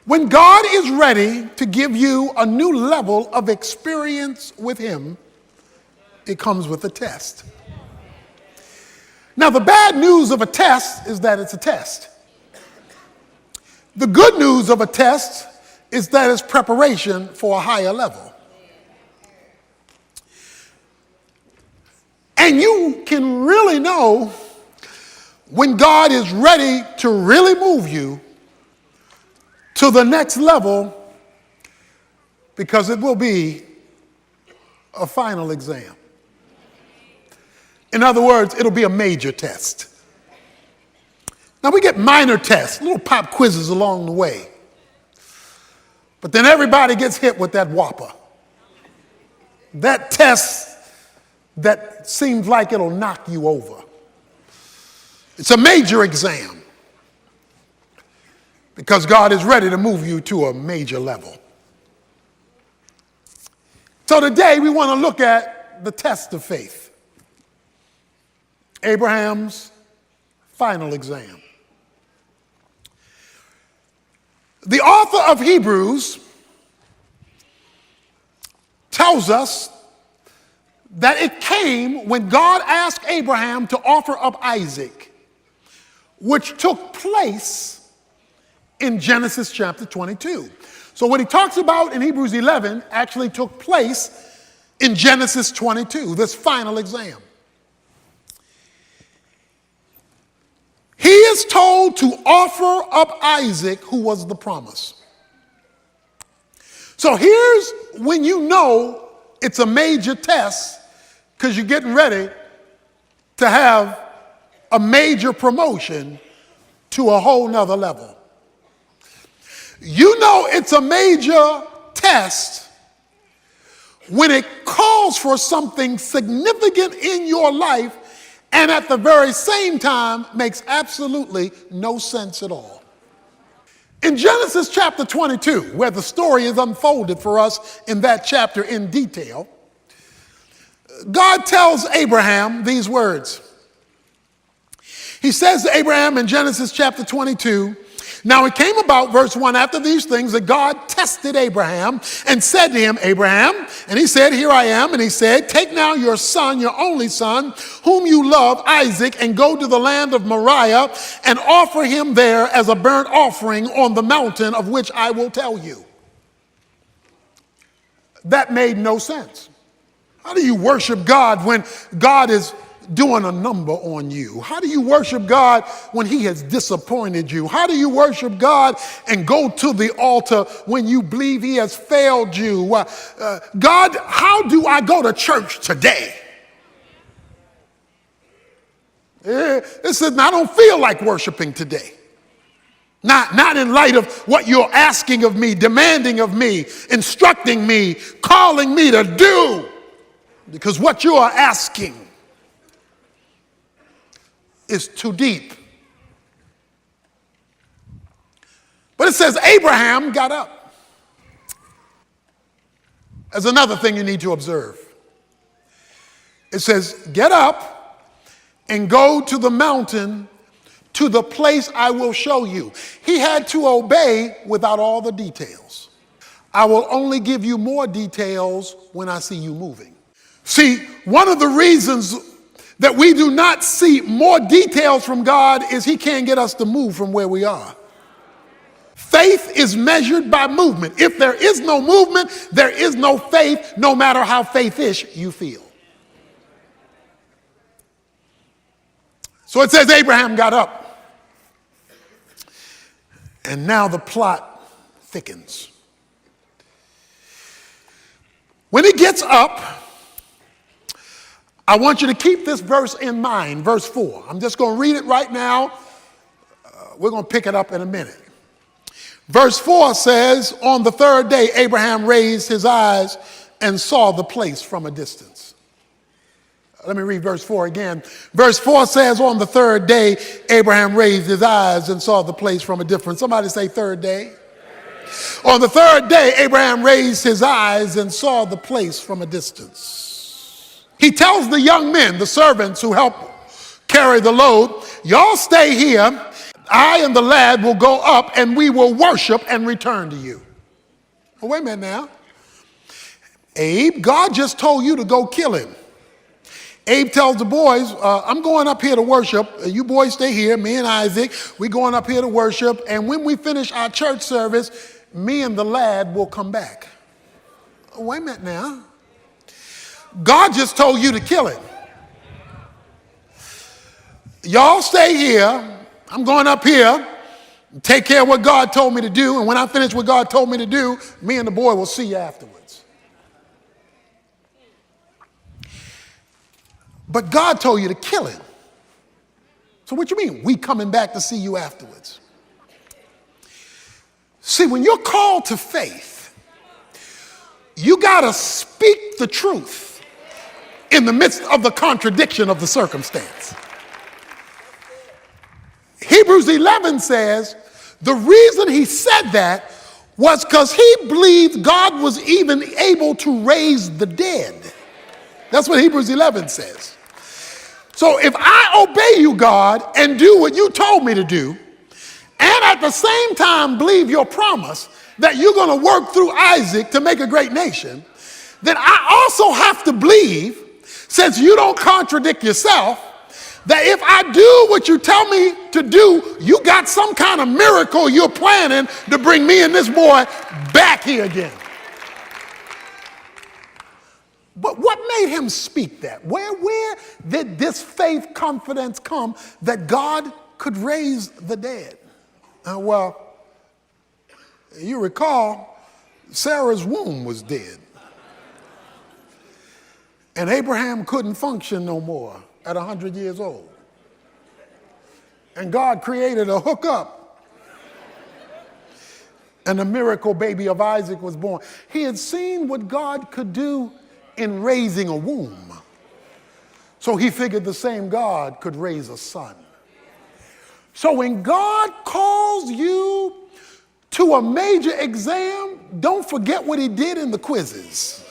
When God is ready to give you a new level of experience with him, it comes with a test. Now, the bad news of a test is that it's a test. The good news of a test is that it's preparation for a higher level. And you can really know when God is ready to really move you to the next level, because it will be a final exam. In other words, it'll be a major test. Now, we get minor tests, little pop quizzes along the way. But then everybody gets hit with that whopper. That test that seems like it'll knock you over. It's a major exam, because God is ready to move you to a major level. So today we want to look at the test of faith. Abraham's final exam. The author of Hebrews tells us that it came when God asked Abraham to offer up Isaac, which took place in Genesis chapter 22. So what he talks about in Hebrews 11 actually took place in Genesis 22, this final exam. He is told to offer up Isaac, who was the promise. So here's when you know it's a major test, because you're getting ready to have a major promotion to a whole nother level. You know it's a major test when it calls for something significant in your life and at the very same time makes absolutely no sense at all. In Genesis chapter 22, where the story is unfolded for us in that chapter in detail, God tells Abraham these words. He says to Abraham in Genesis chapter 22, now it came about, verse 1, after these things that God tested Abraham and said to him, Abraham, and he said, here I am. And he said, take now your son, your only son, whom you love, Isaac, and go to the land of Moriah and offer him there as a burnt offering on the mountain of which I will tell you. That made no sense. How do you worship God when God is doing a number on you? How do you worship God when he has disappointed you? How do you worship God and go to the altar when you believe he has failed you? God, how do I go to church today? It says, I don't feel like worshiping today. Not in light of what you're asking of me, demanding of me, instructing me, calling me to do. Because what you are asking is too deep. But it says Abraham got up. There's another thing you need to observe. It says, get up and go to the mountain, to the place I will show you. He had to obey without all the details. I will only give you more details when I see you moving. See, one of the reasons that we do not see more details from God is he can't get us to move from where we are. Faith is measured by movement. If there is no movement, there is no faith, no matter how faith-ish you feel. So it says Abraham got up. And now the plot thickens. When he gets up, I want you to keep this verse in mind, verse 4. I'm just going to read it right now. We're going to pick it up in a minute. Verse 4 says, on the third day, Abraham raised his eyes and saw the place from a distance. Let me read verse 4 again. Verse 4 says, on the third day, Abraham raised his eyes and saw the place from a distance. Somebody say third day. On the third day, Abraham raised his eyes and saw the place from a distance. He tells the young men, the servants who help carry the load, y'all stay here. I and the lad will go up and we will worship and return to you. Oh, wait a minute now. Abe, God just told you to go kill him. Abe tells the boys, I'm going up here to worship. You boys stay here, me and Isaac. We're going up here to worship. And when we finish our church service, me and the lad will come back. Oh, wait a minute now. God just told you to kill him. Y'all stay here. I'm going up here, take care of what God told me to do. And when I finish what God told me to do, me and the boy will see you afterwards. But God told you to kill him. So what you mean? We coming back to see you afterwards. See, when you're called to faith, you got to speak the truth in the midst of the contradiction of the circumstance. Hebrews 11 says the reason he said that was because he believed God was even able to raise the dead. That's what Hebrews 11 says. So if I obey you, God, and do what you told me to do, and at the same time believe your promise that you're going to work through Isaac to make a great nation, then I also have to believe, since you don't contradict yourself, that if I do what you tell me to do, you got some kind of miracle you're planning to bring me and this boy back here again. But what made him speak that? Where did this faith confidence come that God could raise the dead? Well, you recall, Sarah's womb was dead. And Abraham couldn't function no more at 100 years old. And God created a hookup. And the miracle baby of Isaac was born. He had seen what God could do in raising a womb. So he figured the same God could raise a son. So when God calls you to a major exam, don't forget what he did in the quizzes.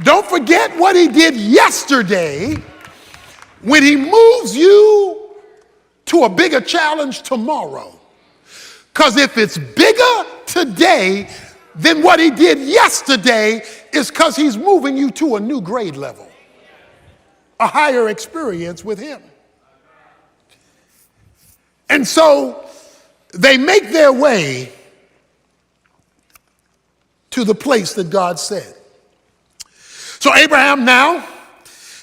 Don't forget what he did yesterday when he moves you to a bigger challenge tomorrow. Because if it's bigger today than what he did yesterday, it's because he's moving you to a new grade level, a higher experience with him. And so they make their way to the place that God said. So Abraham now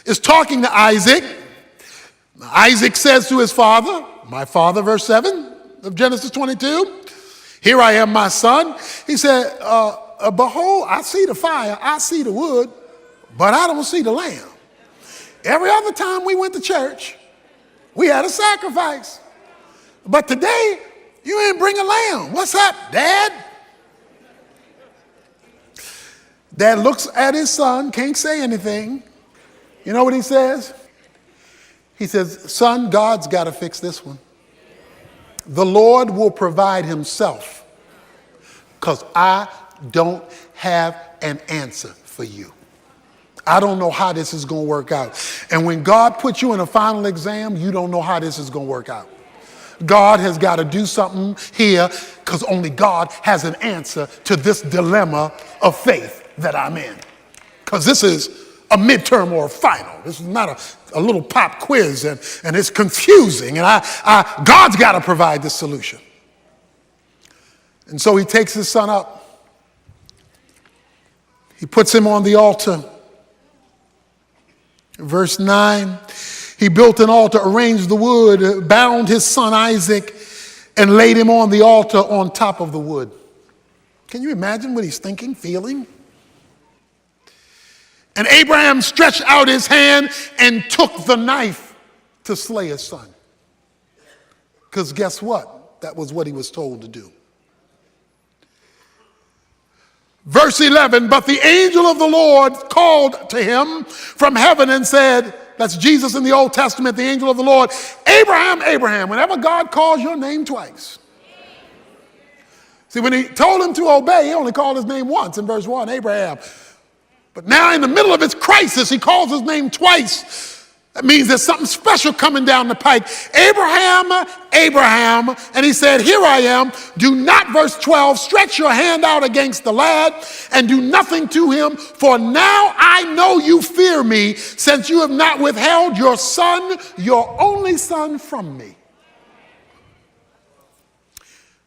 is talking to Isaac. Isaac says to his father, my father, verse 7 of Genesis 22, here I am, my son. He said, behold, I see the fire, I see the wood, but I don't see the lamb. Every other time we went to church, we had a sacrifice. But today, you ain't bring a lamb. What's up, Dad? Dad looks at his son, can't say anything. You know what he says? He says, son, God's got to fix this one. The Lord will provide himself because I don't have an answer for you. I don't know how this is going to work out. And when God puts you in a final exam, you don't know how this is going to work out. God has got to do something here because only God has an answer to this dilemma of faith that I'm in. Because this is a midterm or a final. This is not a little pop quiz, and it's confusing. And God's got to provide the solution. And so he takes his son up. He puts him on the altar. Verse 9, he built an altar, arranged the wood, bound his son Isaac, and laid him on the altar on top of the wood. Can you imagine what he's thinking, feeling? And Abraham stretched out his hand and took the knife to slay his son. Because guess what? That was what he was told to do. Verse 11, but the angel of the Lord called to him from heaven and said, that's Jesus in the Old Testament, the angel of the Lord, Abraham, Abraham. Whenever God calls your name twice. See, when he told him to obey, he only called his name once in verse 1, Abraham. But now in the middle of his crisis, he calls his name twice That means there's something special coming down the pike. Abraham, Abraham, and he said, here I am. Do not, verse 12, stretch your hand out against the lad and do nothing to him, for now I know you fear me, since you have not withheld your son, your only son, from me.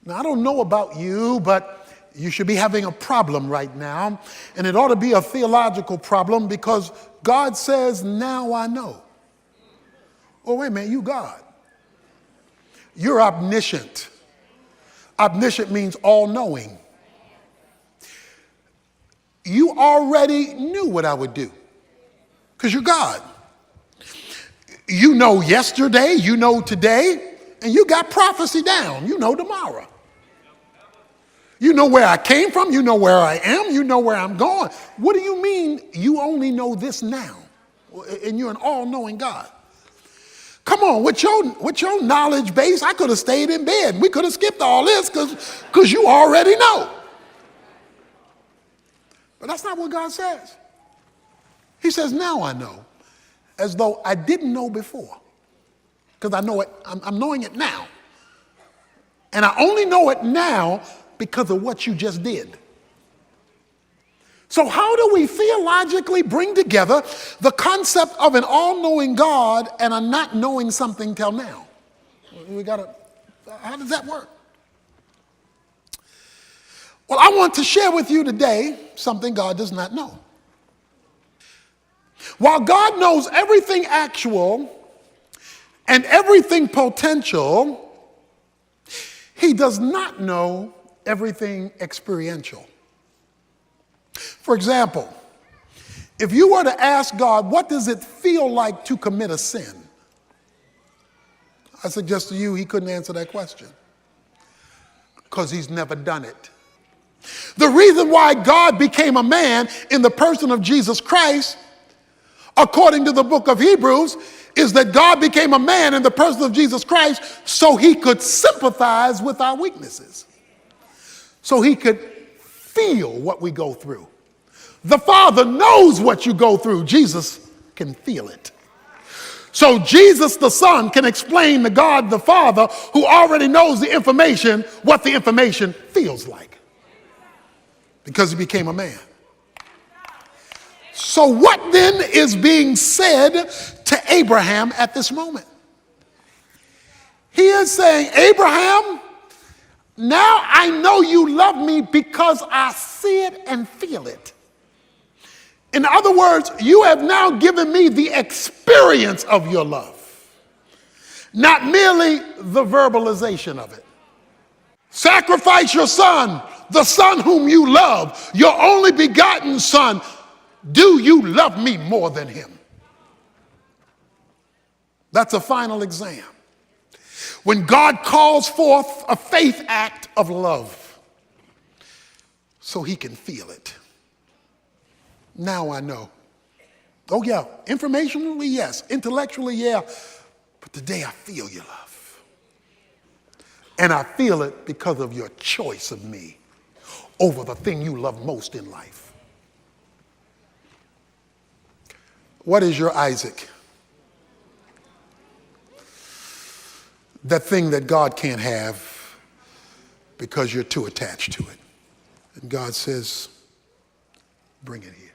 Now, I don't know about you, but you should be having a problem right now, and it ought to be a theological problem, because God says, now I know. Oh, wait a minute, you God. You're omniscient. Omniscient means all-knowing. You already knew what I would do, because you're God. You know yesterday, you know today, and you got prophecy down. You know tomorrow. You know where I came from, you know where I am, you know where I'm going. What do you mean you only know this now? And you're an all-knowing God. Come on, with your knowledge base, I could have stayed in bed. We could have skipped all this because you already know. But that's not what God says. He says, now I know, as though I didn't know before. Because I know it, I'm knowing it now. And I only know it now because of what you just did. So how do we theologically bring together the concept of an all-knowing God and a not knowing something till now? How does that work? Well, I want to share with you today something God does not know. While God knows everything actual and everything potential, he does not know everything experiential. For example, if you were to ask God, what does it feel like to commit a sin? I suggest to you he couldn't answer that question because he's never done it. The reason why God became a man in the person of Jesus Christ, according to the book of Hebrews, is that God became a man in the person of Jesus Christ so he could sympathize with our weaknesses, so he could feel what we go through. The Father knows what you go through. Jesus can feel it. So Jesus the Son can explain to God the Father, who already knows the information, what the information feels like, because he became a man. So what then is being said to Abraham at this moment? He is saying, Abraham, now I know you love me because I see it and feel it. In other words, you have now given me the experience of your love, not merely the verbalization of it. Sacrifice your son, the son whom you love, your only begotten son. Do you love me more than him? That's a final exam. When God calls forth a faith act of love so he can feel it. Now I know. Oh yeah, informationally, yes. Intellectually, yeah. But today I feel your love. And I feel it because of your choice of me over the thing you love most in life. What is your Isaac? That thing that God can't have because you're too attached to it. And God says, bring it here.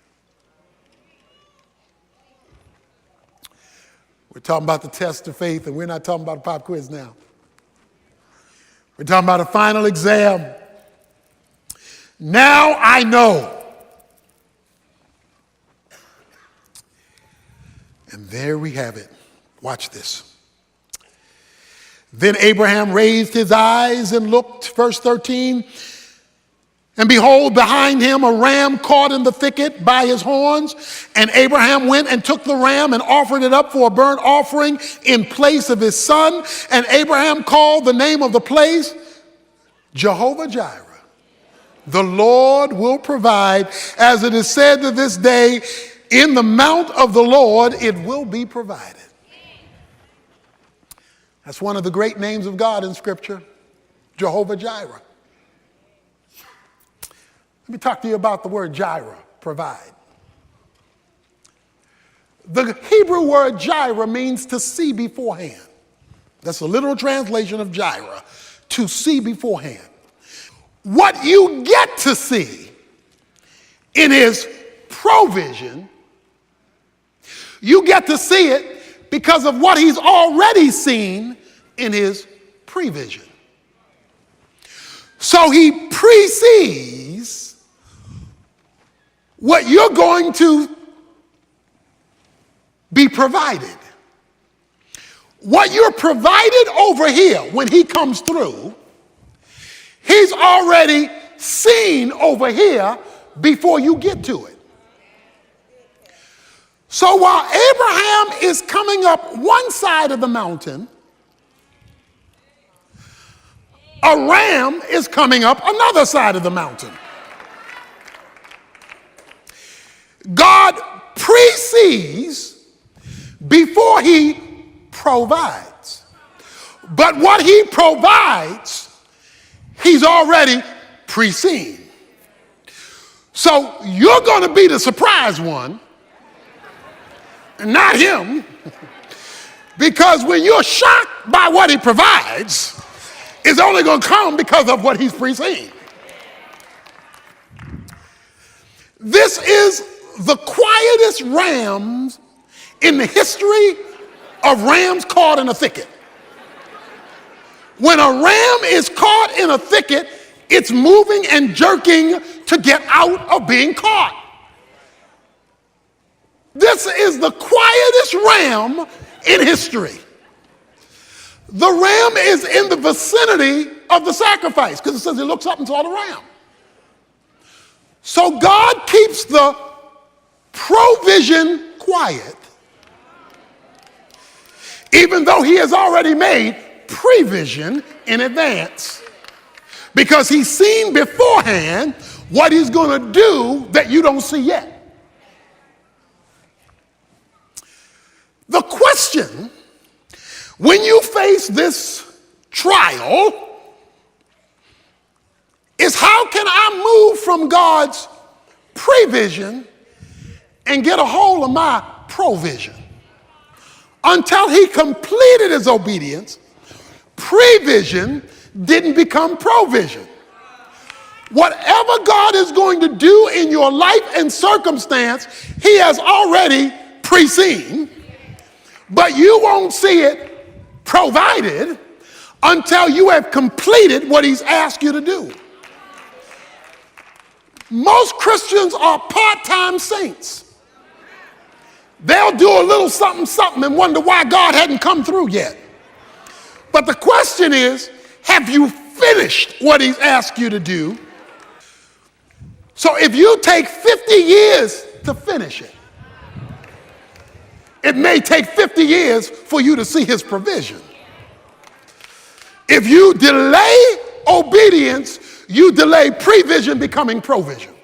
We're talking about the test of faith, and we're not talking about a pop quiz now. We're talking about a final exam. Now I know. And there we have it. Watch this. Then Abraham raised his eyes and looked, verse 13, and behold, behind him a ram caught in the thicket by his horns. And Abraham went and took the ram and offered it up for a burnt offering in place of his son. And Abraham called the name of the place Jehovah Jireh. The Lord will provide, as it is said to this day, in the mount of the Lord it will be provided. That's one of the great names of God in Scripture, Jehovah Jireh. Let me talk to you about the word Jireh, provide. The Hebrew word Jireh means to see beforehand. That's a literal translation of Jireh, to see beforehand. What you get to see in his provision, you get to see it because of what he's already seen in his prevision. So he precedes what you're going to be provided. What you're provided over here when he comes through, he's already seen over here before you get to it. So while Abraham is coming up one side of the mountain, a ram is coming up another side of the mountain. God precedes before he provides. But what he provides, he's already preceded. So you're going to be the surprise one, and not him, because when you're shocked by what he provides, it's only going to come because of what he's preceded. This is the quietest rams in the history of rams caught in a thicket. When a ram is caught in a thicket, it's moving and jerking to get out of being caught. This is the quietest ram in history. The ram is in the vicinity of the sacrifice because it says he looks up and saw the ram. So God keeps the provision quiet, even though he has already made prevision in advance, because he's seen beforehand what he's going to do that you don't see yet. The question, when you face this trial, is how can I move from God's prevision and get a hold of my provision? Until he completed his obedience, prevision didn't become provision. Whatever God is going to do in your life and circumstance, he has already preceded, but you won't see it provided until you have completed what he's asked you to do. Most Christians are part-time saints. They'll do a little something, something and wonder why God hadn't come through yet. But the question is, have you finished what he's asked you to do? So if you take 50 years to finish it, it may take 50 years for you to see his provision. If you delay obedience, you delay prevision becoming provision.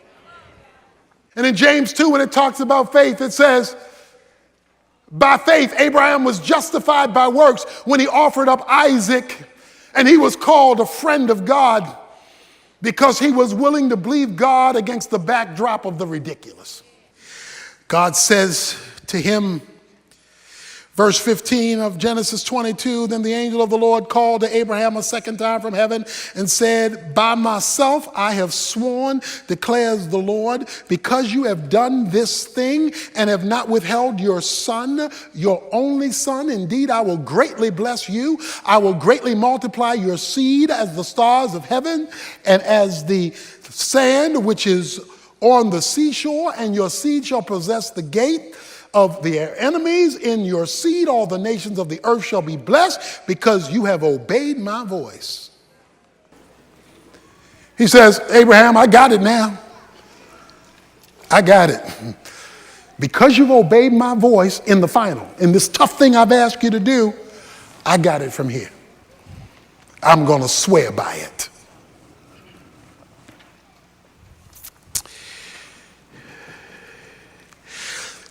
And in James 2, when it talks about faith, it says, by faith, Abraham was justified by works when he offered up Isaac, and he was called a friend of God because he was willing to believe God against the backdrop of the ridiculous. God says to him, verse 15 of Genesis 22, then the angel of the Lord called to Abraham a second time from heaven and said, by myself I have sworn, declares the Lord, because you have done this thing and have not withheld your son, your only son. Indeed, I will greatly bless you. I will greatly multiply your seed as the stars of heaven and as the sand which is on the seashore, and your seed shall possess the gate of their enemies. In your seed all the nations of the earth shall be blessed, because you have obeyed my voice. He says, Abraham, I got it now. I got it. Because you've obeyed my voice in the final, in this tough thing I've asked you to do, I got it from here. I'm going to swear by it.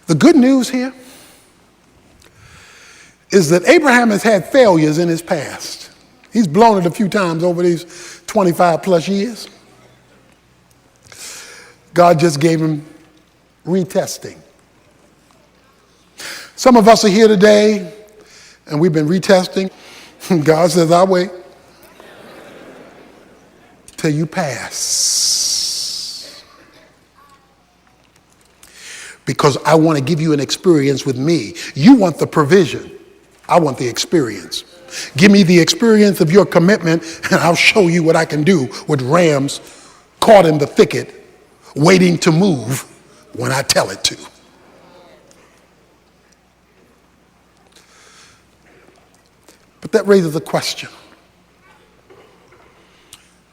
The good news here is that Abraham has had failures in his past. He's blown it a few times over these 25 plus years. God just gave him retesting. Some of us are here today, and we've been retesting. God says, I'll wait till you pass. Because I want to give you an experience with me. You want the provision. I want the experience. Give me the experience of your commitment, and I'll show you what I can do with rams caught in the thicket, waiting to move when I tell it to. But that raises a question.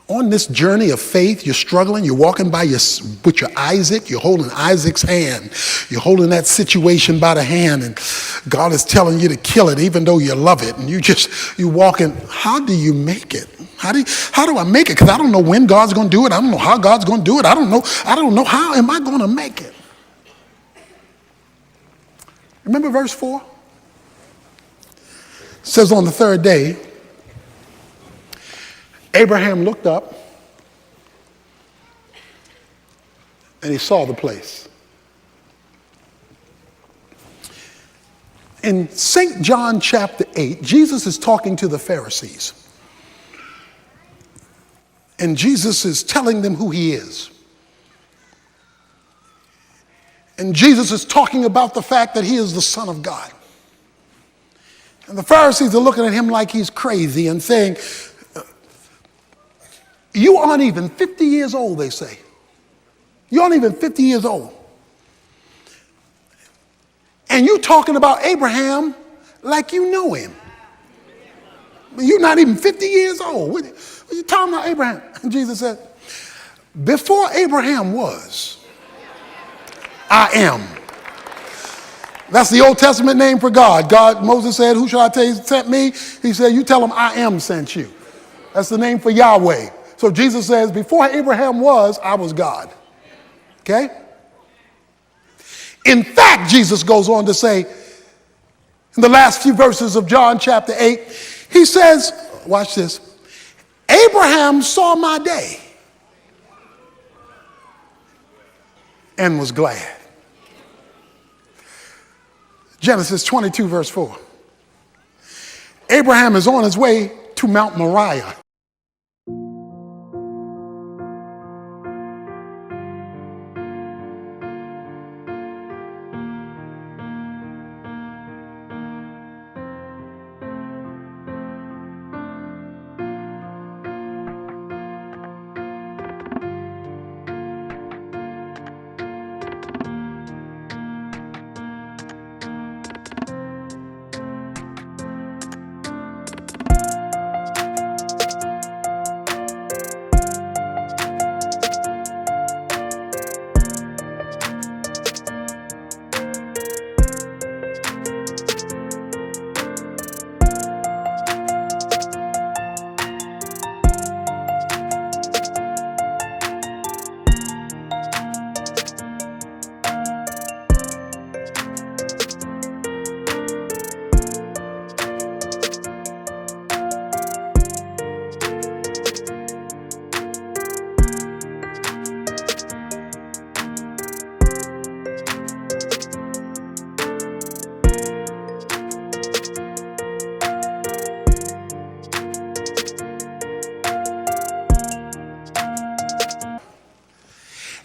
On this journey of faith, you're struggling, you're walking with your Isaac, you're holding Isaac's hand. You're holding that situation by the hand, and God is telling you to kill it even though you love it. And you're walking, how do you make it? How do I make it? Because I don't know when God's going to do it. I don't know how God's going to do it. I don't know how am I going to make it? Remember verse 4? It says on the third day, Abraham looked up and he saw the place. In St. John chapter 8, Jesus is talking to the Pharisees. And Jesus is telling them who he is. And Jesus is talking about the fact that he is the Son of God. And the Pharisees are looking at him like he's crazy and saying, you aren't even 50 years old, they say. You aren't even 50 years old. And you're talking about Abraham like you know him. You're not even 50 years old. What are you talking about Abraham? And Jesus said, before Abraham was, I am. That's the Old Testament name for God. Moses said, who shall I tell you sent me? He said, you tell him I am sent you. That's the name for Yahweh. So Jesus says, before Abraham was, I was God. Okay? In fact, Jesus goes on to say, in the last few verses of John chapter 8, he says, watch this, Abraham saw my day and was glad. Genesis 22, verse 4. Abraham is on his way to Mount Moriah.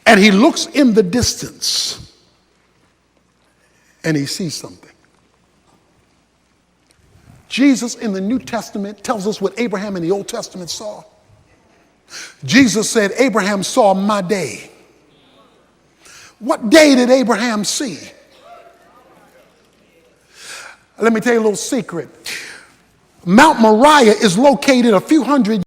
And he looks in the distance and he sees something. Jesus in the New Testament tells us what Abraham in the Old Testament saw. Jesus said, Abraham saw my day. What day did Abraham see? Let me tell you a little secret. Mount Moriah is located a few hundred